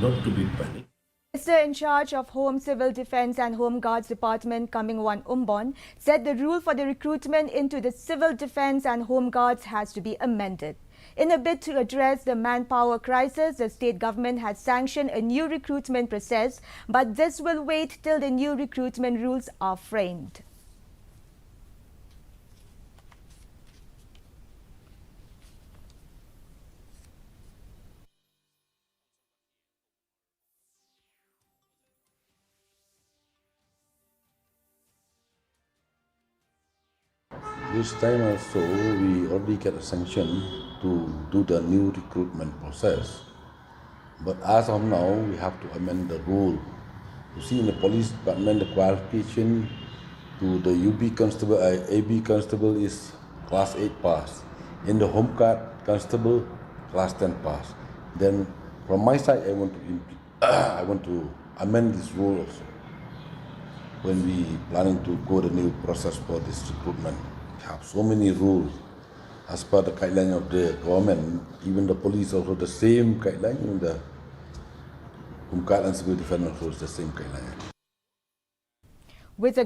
not to be panicked. Minister in charge of Home, Civil Defence and Home Guards Department, Comingone, Ymbon, said the rule for the recruitment into the Civil Defence and Home Guards has to be amended. In a bid to address the manpower crisis, the state government has sanctioned a new recruitment process, but this will wait till the new recruitment rules are framed. This time also, we already get a sanction to do the new recruitment process. But as of now, we have to amend the rule. You see, in the police department, the qualification to the UB constable, AB constable is class 8 pass. In the home guard constable, class 10 pass. Then, from my side, I want to amend this rule also. When we planning to go the new process for this recruitment, we have so many rules as per the guideline of the government. Even the police also the same guideline. Even the Home Guard and Civil Defence also is the same guideline. With a